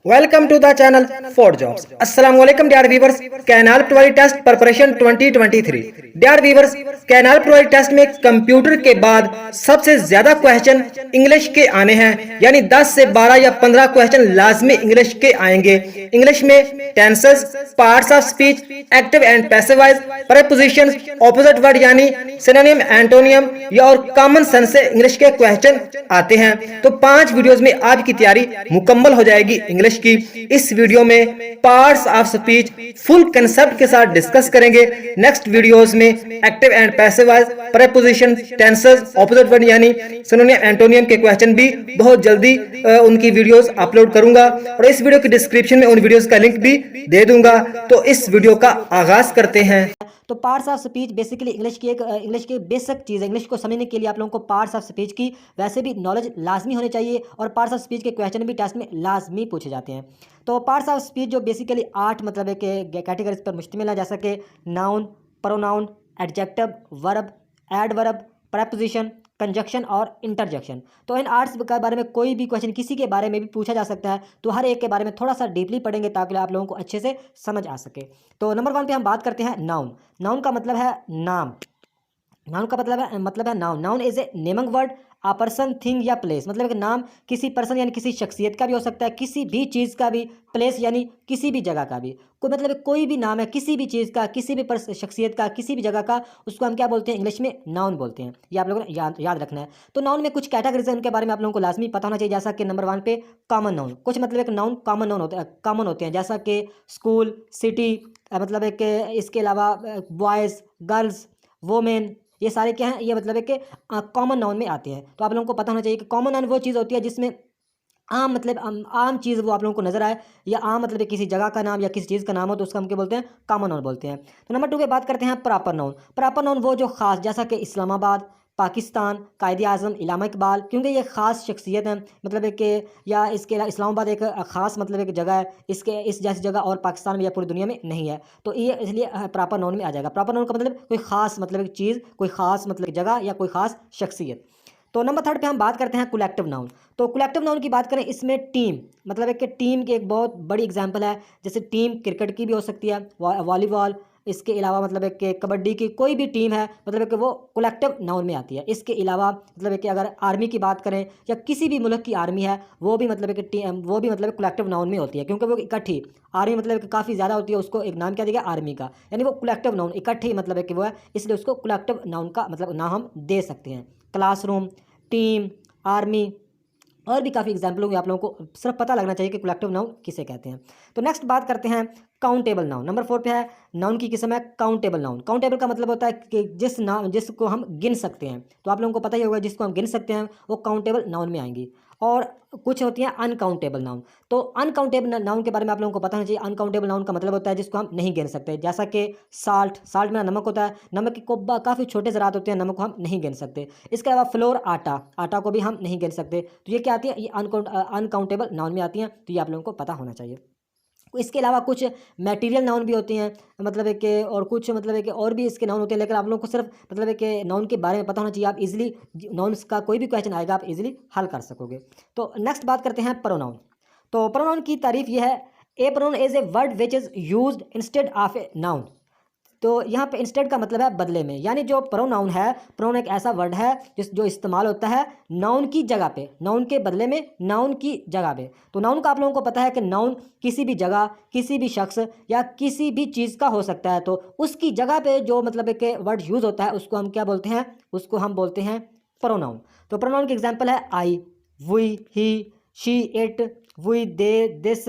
Welcome to the channel for jobs. Assalamualaikum dear viewers. Canal provide test preparation 2023 dear viewers, canal provide test में computer के बाद सबसे ज्यादा question English के आने हैं, यानी 10 से 12 या 15 क्वेश्चन लाजमी इंग्लिश के आएंगे। इंग्लिश में tenses, parts of speech, active and passive voice, prepositions, opposite word यानी सिनोनिम, एंटोनियम या और कॉमन सेंस से इंग्लिश के क्वेश्चन आते हैं। तो 5 वीडियोस में आपकी तैयारी मुकम्मल हो जाएगी इंग्लिश की। इस वीडियो में parts of speech full concept के साथ डिस्कस करेंगे। नेक्स्ट वीडियोस में active and passive voice, preposition, tenses, opposite word यानी सिनोनिम, एंटोनियम के क्वेश्चन भी बहुत जल्दी उनकी वीडियोस अपलोड करूंगा और इस वीडियो की डिस्क्रिप्शन में उन वीडियोस का लिंक भी दे दूंगा। तो इस वीडियो का आगाज करते हैं। तो parts of speech basically English की बेसिक चीज़ है। इंग्लिश को समझने के लिए आप लोगों को पार्ट्स ऑफ स्पीच की वैसे भी नॉलेज लाजमी होनी चाहिए और पार्ट्स ऑफ स्पीच के क्वेश्चन भी टेस्ट में लाजमी पूछे जाते हैं। तो पार्ट्स ऑफ स्पीच जो बेसिकली 8 मतलब है कि कैटेगरीज पर मुश्तमिल है, जैसा कि noun, pronoun, adjective, verb, adverb, preposition, conjunction और इंटरजेक्शन। तो इन आर्ट्स के बारे में कोई भी क्वेश्चन किसी के बारे में भी पूछा जा सकता है, तो हर एक के बारे में थोड़ा सा डीपली पढ़ेंगे ताकि आप लोगों को अच्छे से समझ आ सके। तो नंबर 1 पे हम बात करते हैं नाउन। नाउन का मतलब है नाम। नाउन का मतलब है noun. Noun is a naming word, uh person, thing या प्लेस। मतलब कि नाम किसी पर्सन यानी किसी शख्सियत का भी हो सकता है, किसी भी चीज़ का भी, प्लेस यानी किसी भी जगह का भी। कोई मतलब कोई भी नाम है किसी भी चीज़ का, किसी भी शख्सियत का, किसी भी जगह का, उसको हम क्या बोलते हैं? इंग्लिश में नाउन बोलते हैं। ये आप लोगों ने याद रखना है। तो नाउन में कुछ कैटेगरीज है, उनके बारे में आप लोगों को लाजमी पता होना चाहिए। जैसा कि नंबर 1 पे कॉमन नाउन। कुछ मतलब एक नाउन कॉमन होते हैं, जैसा कि स्कूल, सिटी, मतलब है कि इसके अलावा बॉयज़, गर्ल्स, वोमेन, ये सारे क्या हैं? ये मतलब है कि कॉमन नाउन में आते हैं। तो आप लोगों को पता होना चाहिए कि कॉमन नाउन वो चीज़ होती है जिसमें आम मतलब आम चीज़ वो आप लोगों को नजर आए, या आम मतलब किसी जगह का नाम या किसी चीज़ का नाम हो, तो उसका हम क्या बोलते हैं? कॉमन नाउन बोलते हैं। तो नंबर 2 पे बात करते हैं प्रॉपर नाउन। प्रॉपर नाउन वो जो खास, जैसा कि इस्लामाबाद, पाकिस्तान, कायद आज़म, इलामा इकबाल, क्योंकि ये ख़ास शख्सियत हैं, मतलब है कि या इसके अलावा इस्लामाबाद एक ख़ास मतलब एक जगह है, इस जैसी जगह और पाकिस्तान में या पूरी दुनिया में नहीं है। तो ये इसलिए प्रॉपर नाउन में आ जाएगा। प्रॉपर नाउन का मतलब कोई ख़ास मतलब एक चीज़, कोई ख़ास मतलब जगह या कोई ख़ास शख्सियत। तो नंबर 3 पे हम बात करते हैं कलेक्टिव नाउन। तो कलेक्टिव नाउन की बात करें, इसमें टीम मतलब है कि टीम की एक बहुत बड़ी एग्जांपल है। जैसे टीम क्रिकेट की भी हो सकती है, वॉलीबॉल, इसके अलावा मतलब है कि कबड्डी की कोई भी टीम है, मतलब है कि वो कलेक्टिव नाउन में आती है। इसके अलावा मतलब है कि अगर आर्मी की बात करें या किसी भी मुल्क की आर्मी है, वो भी मतलब है कि टीम, वो भी मतलब कलेक्टिव नाउन में होती है, क्योंकि वो इकट्ठी आर्मी मतलब कि काफ़ी ज़्यादा होती है, उसको एक नाम क्या देगा? आर्मी का, यानी वो कलेक्टिव नाउन इकट्ठी मतलब है कि वो है, इसलिए उसको कलेक्टिव नाउन का मतलब नाम हम दे सकते हैं। क्लासरूम, टीम, आर्मी और भी काफ़ी एग्जाम्पल होंगे, आप लोगों को सिर्फ पता लगना चाहिए कि कलेक्टिव नाउन किसे कहते हैं। तो नेक्स्ट बात करते हैं काउंटेबल नाउन। नंबर 4 पे है नाउन की किस्म है काउंटेबल नाउन। काउंटेबल का मतलब होता है कि जिसको हम गिन सकते हैं। तो आप लोगों को पता ही होगा, जिसको हम गिन सकते हैं वो काउंटेबल नाउन में आएंगी। और कुछ होती हैं अनकाउंटेबल नाउन। तो अनकाउंटेबल नाउन के बारे में आप लोगों को पता होना चाहिए। अनकाउंटेबल नाउन का मतलब होता है जिसको हम नहीं गिन सकते, जैसा कि साल्ट। साल्ट में नमक होता है, नमक की काफ़ी छोटे ज़रात होते हैं, नमक को हम नहीं गिन सकते। इसके अलावा फ्लोर, आटा, आटा को भी हम नहीं गिन सकते। तो ये क्या आती है? ये अनकाउंटेबल नाउन में आती हैं। तो ये आप लोगों को पता होना चाहिए। इसके अलावा कुछ मटेरियल नाउन भी होती हैं, मतलब है कि और कुछ मतलब है कि और भी इसके नाउन होते हैं, लेकिन आप लोगों को सिर्फ मतलब है कि नाउन के बारे में पता होना चाहिए। आप इजीली नाउन्स का कोई भी क्वेश्चन आएगा आप इजीली हल कर सकोगे। तो नेक्स्ट बात करते हैं प्रोनाउन। तो प्रोनाउन की तारीफ यह है, a pronoun is a word which is used instead of a noun. तो यहाँ पे इंस्टेड का मतलब है बदले में, यानी जो प्रोनाउन है, प्रोनाउन एक ऐसा वर्ड है जो इस्तेमाल होता है नाउन की जगह पे, नाउन के बदले में, नाउन की जगह पे। तो नाउन का आप लोगों को पता है कि नाउन किसी भी जगह, किसी भी शख्स या किसी भी चीज़ का हो सकता है। तो उसकी जगह पे जो मतलब है कि वर्ड यूज़ होता है उसको हम क्या बोलते हैं? उसको हम बोलते हैं प्रोनाउन। तो प्रोनाउन की एग्जाम्पल है I, we, he, she, it, we, they, this,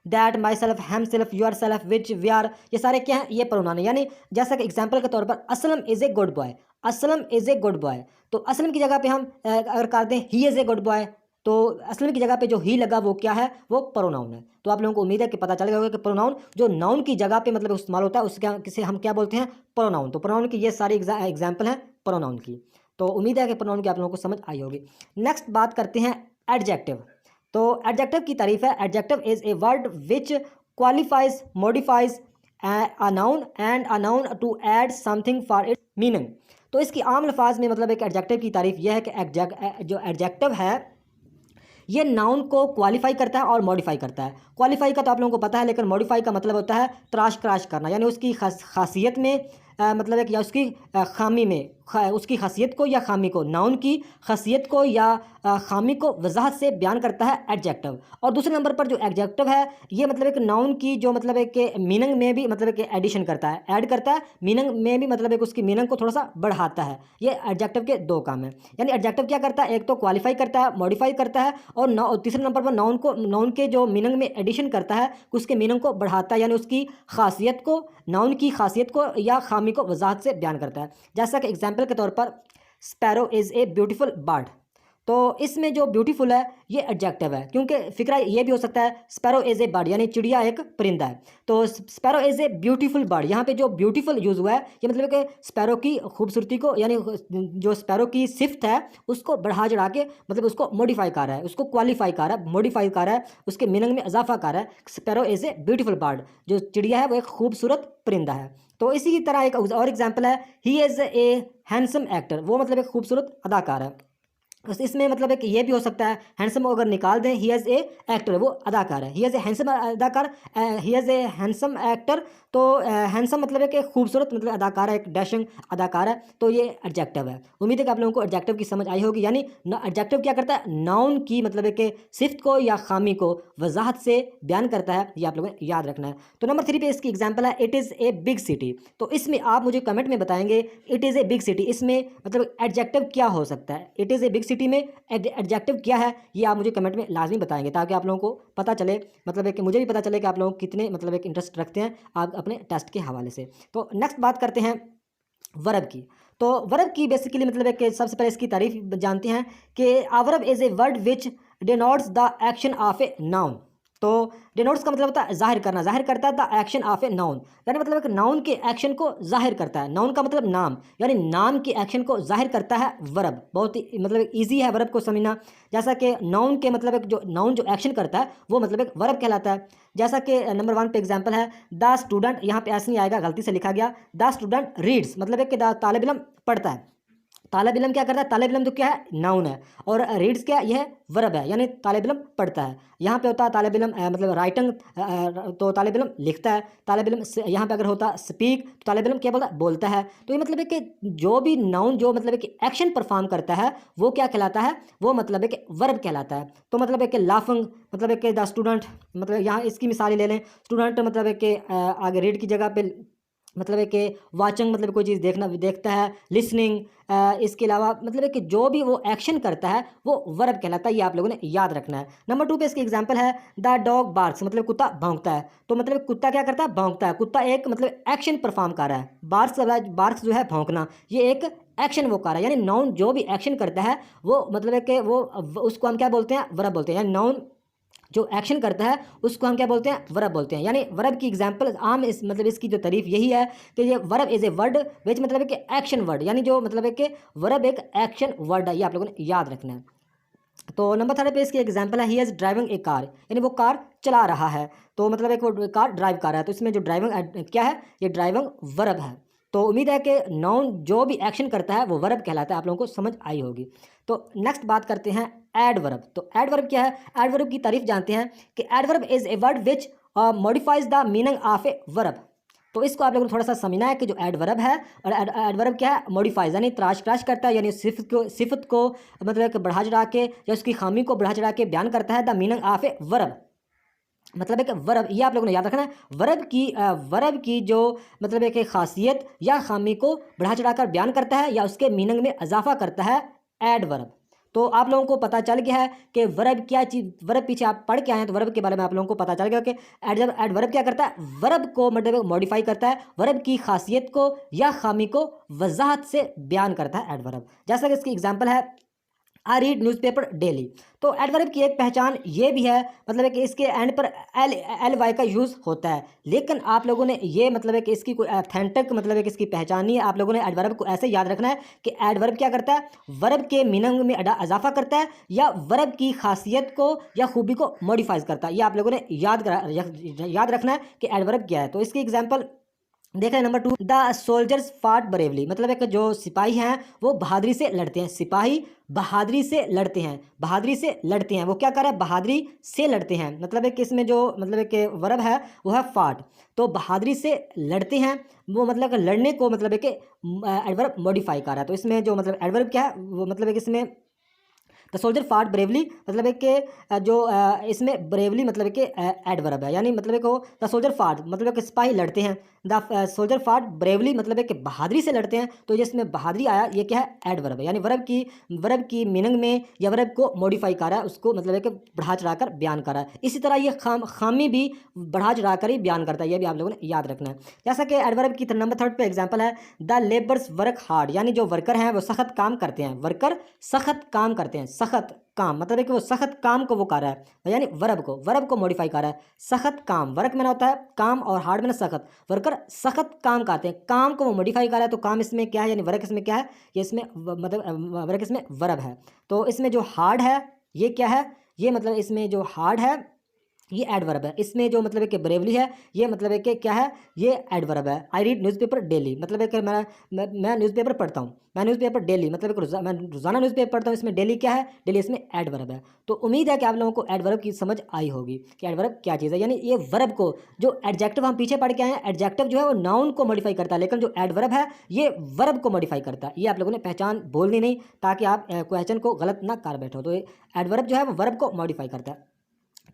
that, myself, himself, yourself, which, we are, ये सारे क्या हैं? ये प्रोनाउन है। यानी जैसा कि एग्जाम्पल के तौर पर Aslam is a good boy, Aslam is a good boy. तो असलम की जगह पे हम अगर कर दें he is a good boy, तो असलम की जगह पे जो ही लगा वो क्या है? वो प्रोनाउन है। तो आप लोगों को उम्मीद है कि पता चल गया होगा कि प्रोनाउन जो नाउन की जगह पे मतलब इस्तेमाल होता है उसके किसे हम क्या बोलते हैं? प्रोनाउन। तो प्रोनाउन की ये सारी एग्जाम्पल हैं प्रोनाउन की। तो उम्मीद है कि प्रोनाउन की आप लोगों को समझ आई होगी। नेक्स्ट बात करते हैं एडजेक्टिव। तो एडजेक्टिव की तारीफ है, adjective is a word which qualifies, modifies a noun and a noun to add something for its meaning। तो इसकी आम अल्फाज में मतलब एक एडजेक्टिव की तारीफ यह है कि जो एडजेक्टिव है ये नाउन को क्वालिफाई करता है और मॉडिफाई करता है। क्वालिफाई का तो आप लोगों को पता है, लेकिन मॉडिफाई का मतलब होता है त्राश क्राश करना, यानी उसकी खासियत में मतलब है कि या उसकी खामी में उसकी खासियत को या खामी को, नाउन की खासियत को या खामी को वजाहत से बयान करता है एडजेक्टिव। और दूसरे नंबर पर जो एडजेक्टिव है ये मतलब एक नाउन की जो मतलब है कि मीनिंग में भी मतलब कि एडिशन करता है, ऐड करता है, मीनिंग में भी मतलब एक उसकी मीनिंग को थोड़ा सा बढ़ाता है। ये एडजेक्टिव के दो काम है। यानी एडजेक्टिव क्या करता है, एक तो क्वालिफाई करता है, मॉडिफाई करता है, और तीसरे नंबर पर नाउन के जो मीनिंग में एडिशन करता है, उसके मीनिंग को बढ़ाता है, यानी उसकी खासियत को, नाउन की खासियत को या खामी को वजाहत से बयान करता है। जैसा कि एग्जाम्पल के तौर पर sparrow is a beautiful bird, तो इसमें जो ब्यूटीफुल है ये एडजेक्टिव है, क्योंकि फिक्रा ये भी हो सकता है स्पैरो इज़ ए बर्ड यानी चिड़िया एक परिंदा है, तो sparrow is a beautiful bird, यहाँ पे जो ब्यूटीफुल यूज़ हुआ है ये मतलब कि स्पैरो की खूबसूरती को, यानी जो स्पैरो की सिफ्त है उसको बढ़ा चढ़ा के मतलब उसको मॉडिफाई कर रहा है, उसको क्वालिफाई कर रहा है, मॉडिफाई कर रहा है, उसके मीनिंग में इजाफा कर रहा है। Sparrow is a beautiful bird, जो चिड़िया है वो एक खूबसूरत परिंदा है। तो इसी की तरह एक और एग्जाम्पल है he is a handsome actor, वो मतलब एक खूबसूरत अदाकार है। इसमें मतलब है कि ये भी हो सकता है हैंडसम अगर निकाल दें, ही एज ए एक्टर, वो अदाकार है, ही एज ए हैंडसम अदाकार, ही एज ए हैंडसम एक्टर, तो हैंडसम मतलब है कि खूबसूरत मतलब अदाकार है, एक डैशिंग अदाकार है, तो ये एडजेक्टिव है। उम्मीद है कि आप लोगों को एडजेक्टिव की समझ आई होगी। यानी एडजेक्टिव क्या करता है, नाउन की मतलब है कि सिफ्त को या खामी को वजाहत से बयान करता है, ये आप लोगों ने याद रखना है। तो नंबर 3 पे इसकी एग्जाम्पल है it is a big city, तो इसमें आप मुझे कमेंट में बताएंगे it is a big city, इसमें मतलब एडजेक्टिव क्या हो सकता है, it is a big city में एडजेक्टिव क्या है, ये आप मुझे कमेंट में लाजमी बताएंगे, ताकि आप लोगों को पता चले, मतलब है कि मुझे भी पता चले कि आप लोग कितने मतलब एक इंटरेस्ट रखते हैं आप अपने टेस्ट के हवाले से। तो नेक्स्ट बात करते हैं वर्ब की। तो वर्ब की बेसिकली मतलब है कि सबसे पहले इसकी तारीफ जानते हैं कि a verb is a word which denotes the action of a noun, तो डिनोट्स का मतलब होता है जाहिर करना, जाहिर करता है the action of a noun, यानी मतलब एक नाउन के एक्शन को जाहिर करता है। नाउन का मतलब नाम, यानी नाम के एक्शन को जाहिर करता है वर्ब। बहुत ही मतलब इजी है वर्ब को समझना, जैसा कि नाउन के मतलब एक जो नाउन जो एक्शन करता है वो मतलब एक वर्ब कहलाता है। जैसा कि नंबर 1 पे एग्जाम्पल है द स्टूडेंट, यहाँ पे ऐसे नहीं आएगा, गलती से लिखा गया, द स्टूडेंट रीड्स, मतलब एक कि तालिब इल्म पढ़ता है। तालिब इल्म क्या करता है, तालिब इल्म तो क्या है, नाउन है, और रीड्स क्या, यह वर्ब है, यानी तालिब इल्म पढ़ता है। यहाँ पे होता है तालिब इल्म मतलब राइटिंग, तो तालिब इल्म लिखता है, तालिब इल्म यहाँ पे अगर होता स्पीक, तो तालिब इल्म क्या बोलता है, बोलता है। तो ये मतलब है कि जो भी नाउन जो मतलब है कि एक्शन परफॉर्म करता है वो क्या कहलाता है, वो मतलब है कि वर्ब कहलाता है। तो मतलब है कि लाफिंग मतलब है कि द स्टूडेंट, मतलब यहाँ इसकी मिसाल ले लें, स्टूडेंट मतलब है कि आगे रीड की जगह पे मतलब है कि वाचिंग मतलब कोई चीज़ देखता है, लिसनिंग, इसके अलावा मतलब है कि जो भी वो एक्शन करता है वो वर्ब कहलाता है, ये आप लोगों ने याद रखना है। नंबर 2 पे इसकी एग्जांपल है द डॉग बार्क्स, मतलब कुत्ता भौंकता है, तो मतलब कुत्ता क्या करता है, भौंकता है, कुत्ता एक मतलब एक्शन परफॉर्म कर रहा है। बार्क्स जो है भौंकना, ये एक एक्शन वो कर रहा है, यानी नाउन जो भी एक्शन करता है वो मतलब है कि वो उसको हम क्या बोलते हैं, वर्ब बोलते हैं। यानी नाउन जो एक्शन करता है उसको हम क्या बोलते हैं, वर्ब बोलते हैं। यानी वर्ब की एग्जांपल आम इस मतलब इसकी जो तारीफ यही है कि ये वर्ब इज़ ए वर्ड विच मतलब है कि एक्शन वर्ड, यानी जो मतलब है कि वर्ब एक एक्शन वर्ड है, ये आप लोगों ने याद रखना है। तो नंबर 3 पे इसकी एग्जांपल है he is driving A car, यानी वो कार चला रहा है, तो मतलब एक वो कार ड्राइव कर रहा है, तो इसमें जो ड्राइविंग क्या है, ये ड्राइविंग वर्ब है। तो उम्मीद है कि नाउन जो भी एक्शन करता है वो वर्ब कहलाता है, आप लोगों को समझ आई होगी। तो नेक्स्ट बात करते हैं एडवर्ब। तो एडवर्ब क्या है, एडवर्ब की तारीफ जानते हैं कि adverb is a word which modifies the meaning of a verb. तो इसको आप लोगों को थोड़ा सा समझना है कि जो एडवर्ब है, और एडवर्ब क्या है, मॉडिफाइज यानी त्राश क्राश करता है, यानी सिफत को मतलब बढ़ा चढ़ा के या उसकी खामी को बढ़ा चढ़ा के बयान करता है, the meaning of a verb, मतलब है कि वर्ब, ये आप लोगों ने याद रखना है। वर्ब की जो मतलब है कि खासियत या खामी को बढ़ा चढ़ाकर बयान करता है या उसके मीनिंग में इजाफा करता है एडवर्ब। तो आप लोगों को पता चल गया है कि वर्ब क्या चीज़, वर्ब पीछे आप पढ़ के आए हैं तो वर्ब के बारे में आप लोगों को पता चल गया कि एडवर्ब क्या करता है, वर्ब को मतलब मॉडिफाई करता है, वर्ब की खासियत को या खामी को वजाहत से बयान करता है एडवर्ब। जैसा कि इसकी एग्जांपल है आई रीड न्यूज़पेपर डेली। तो एडवर्ब की एक पहचान ये भी है मतलब है कि इसके एंड पर एल वाई का यूज़ होता है, लेकिन आप लोगों ने ये मतलब है कि इसकी कोई ऑथेंटिक मतलब है कि इसकी पहचान नहीं है। आप लोगों ने एडवर्ब को ऐसे याद रखना है कि एडवर्ब क्या करता है, वर्ब के मीनिंग में इजाफा करता है या वर्ब की खासियत को या खूबी को मॉडिफाइज करता है। ये आप लोगों ने याद रखना है कि एडवर्ब क्या है। तो इसकी एग्जाम्पल देख रहे हैं नंबर 2, द सोल्जर्स फाट ब्रेवली, मतलब एक जो सिपाही हैं वो बहादुरी से लड़ते हैं। सिपाही बहादुरी से लड़ते हैं, बहादुरी से लड़ते हैं, वो क्या कर रहे हैं, बहादुरी से लड़ते हैं। मतलब एक इसमें जो मतलब एक वर्ब है वो है फाट, तो बहादुरी से लड़ते हैं, वो मतलब लड़ने को मतलब एक एडवर्ब मॉडिफाई कर रहा है। तो इसमें जो मतलब एडवर्ब क्या है वो मतलब एक इसमें द सोल्जर फाट ब्रेवली, मतलब एक के जो इसमें ब्रेवली मतलब एक एडवर्ब है, यानी मतलब एक द सोल्जर फाट मतलब एक सिपाही लड़ते हैं, द सोल्जर फाट ब्रेवली मतलब एक बहादुरी से लड़ते हैं। तो जिसमें बहादुरी आया ये क्या है, एडवर्ब है, यानी वर्ब की मीनिंग में या वर्ब को मॉडिफाई कर रहा है, उसको मतलब एक बढ़ा चढ़ा कर बयान कर रहा है। इसी तरह ये खामी भी बढ़ा चढ़ा कर ही बयान करता है, ये भी आप लोगों ने याद रखना है। जैसा कि एडवर्ब की नंबर 3 पे एग्जाम्पल है, द लेबर्स वर्क हार्ड, यानी जो वर्कर हैं वो सख्त काम करते हैं, वर्कर सख्त काम करते हैं, सख्त काम मतलब है कि वो सख्त काम को वो कर रहा है, यानी वर्ब को मॉडिफाई कर रहा है। सख्त काम, वर्क में ना होता है काम और हार्ड में ना सख्त, वर्कर सख्त काम करते हैं, काम को वो मॉडिफाई कर रहा है। तो काम इसमें क्या है, यानी वर्क इसमें क्या है, ये इसमें मतलब वर्क इसमें वर्ब है। तो इसमें जो हार्ड है ये क्या है, ये मतलब इसमें जो हार्ड है ये एडवर्ब है। इसमें जो मतलब है कि ब्रेवली है ये मतलब है कि क्या है, ये एडवर्ब है। आई रीड न्यूज़पेपर डेली, मतलब है कि मैं न्यूज़पेपर पढ़ता हूँ, मैं न्यूज़पेपर डेली मतलब मैं रोज़ाना न्यूज़पेपर पढ़ता हूँ, इसमें डेली क्या है, डेली इसमें एडवर्ब है। तो उम्मीद है कि आप लोगों को एडवर्ब की समझ आई होगी कि एडवर्ब क्या चीज़ है। यानी ये वर्ब को, जो एडजेक्टिव हम पीछे पढ़ के आए हैं, एडजेक्टिव जो है वो नाउन को मॉडिफाई करता है, लेकिन जो एडवर्ब है ये वर्ब को मॉडिफाई करता है। ये आप लोगों ने पहचान बोलनी नहीं, ताकि आप क्वेश्चन को गलत ना कर बैठो। तो एडवर्ब जो है वो वर्ब को मॉडिफाई करता है।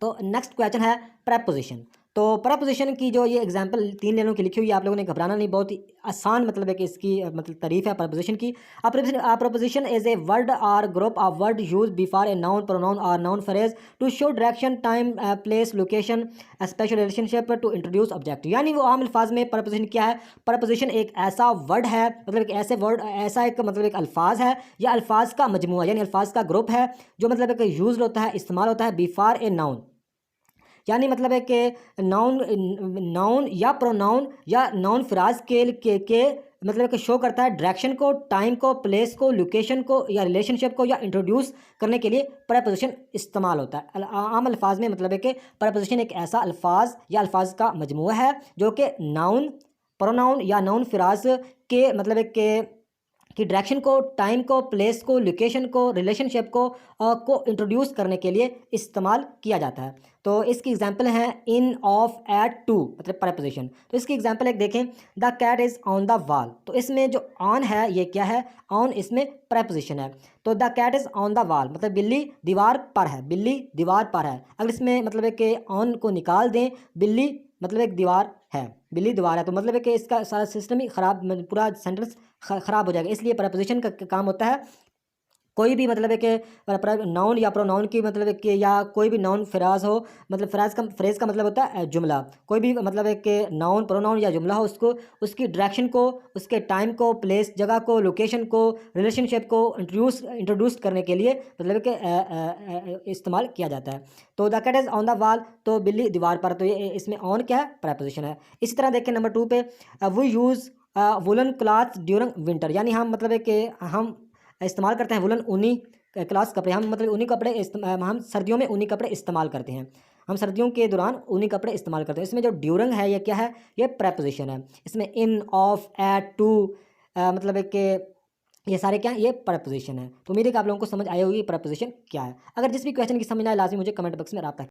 तो नेक्स्ट क्वेश्चन है प्रपोजिशन। तो प्रपोजिशन की जो ये एग्जांपल 3 लाइनों की लिखी हुई है, आप लोगों ने घबराना नहीं, बहुत ही आसान मतलब है कि इसकी मतलब तारीफ है प्रपोजिशन की। प्रपोजिशन इज ए वर्ड और group of word use before a noun, pronoun और noun phrase to show direction, time, place, location, special relationship, to introduce object. यानी वो आम अल्फाज में प्रपोजिशन क्या है, प्रपोजिशन एक ऐसा वर्ड है, मतलब एक ऐसे वर्ड, ऐसा एक मतलब एक अल्फाज है या अल्फाज का मजमूआ, यानी अल्फाज का ग्रुप है जो मतलब एक यूज होता है, इस्तेमाल होता है बिफोर ए नाउन, यानी मतलब है कि नाउन नाउन या प्रोनाउन या नाउन फ्राज के मतलब कि शो करता है डायरेक्शन को, टाइम को, प्लेस को, लोकेशन को या रिलेशनशिप को या इंट्रोड्यूस करने के लिए प्रपोजिशन इस्तेमाल होता है। आम अल्फाज में मतलब है कि प्रपोजिशन एक ऐसा अल्फाज या अल्फाज का मजमूआ है जो कि नाउन, प्रोनाउन या नाउन फ्राज के मतलब है कि डायरेक्शन को, टाइम को, प्लेस को, लोकेशन को, रिलेशनशिप को इंट्रोड्यूस करने के लिए इस्तेमाल किया जाता है। तो इसकी एग्जांपल है इन, ऑफ, एट, टू, मतलब प्रपोजिशन। तो इसकी एग्जांपल एक देखें, the cat is on the wall. तो इसमें जो ऑन है ये क्या है, ऑन इसमें प्रपोजिशन है। तो the cat is on the wall मतलब बिल्ली दीवार पर है, बिल्ली दीवार पर है। अगर इसमें मतलब है कि ऑन को निकाल दें, बिल्ली मतलब एक दीवार है, बिल्ली दीवार है, तो मतलब है कि इसका सारा सिस्टम ही ख़राब, पूरा सेंटेंस ख़राब हो जाएगा। इसलिए प्रपोजिशन का काम होता है कोई भी मतलब है कि नाउन या प्रोनाउन की मतलब है कि या कोई भी नाउन फ्राज हो, मतलब फ्रेज का मतलब होता है जुमला। कोई भी मतलब है कि नाउन, प्रोनाउन या जुमला हो, उसको उसकी डायरेक्शन को, उसके टाइम को, प्लेस, जगह को, लोकेशन को, रिलेशनशिप को इंट्रोड्यूस करने के लिए मतलब कि इस्तेमाल किया जाता है। तो the cat is on the wall, तो बिल्ली दीवार पर, तो ये इसमें ऑन क्या है, प्रपोजिशन है। इसी तरह देखें नंबर 2 पे, we use woollen cloth during winter, यानी हम मतलब है कि हम इस्तेमाल करते हैं वुलन, ऊनी क्लॉथ्स कपड़े, हम मतलब ऊनी कपड़े हम सर्दियों में ऊनी कपड़े इस्तेमाल करते हैं, हम सर्दियों के दौरान ऊनी कपड़े इस्तेमाल करते हैं। इसमें जो ड्यूरिंग है ये क्या है, ये प्रपोजिशन है। इसमें इन, ऑफ, एट, टू मतलब एक के ये सारे क्या हैं, ये प्रपोजिशन है। तो उम्मीद है कि आप लोगों को समझ आई होगी प्रपोजिशन क्या है। अगर जिस भी क्वेश्चन की समझ ना आए लाजमी मुझे कमेंट बॉक्स में रब्ता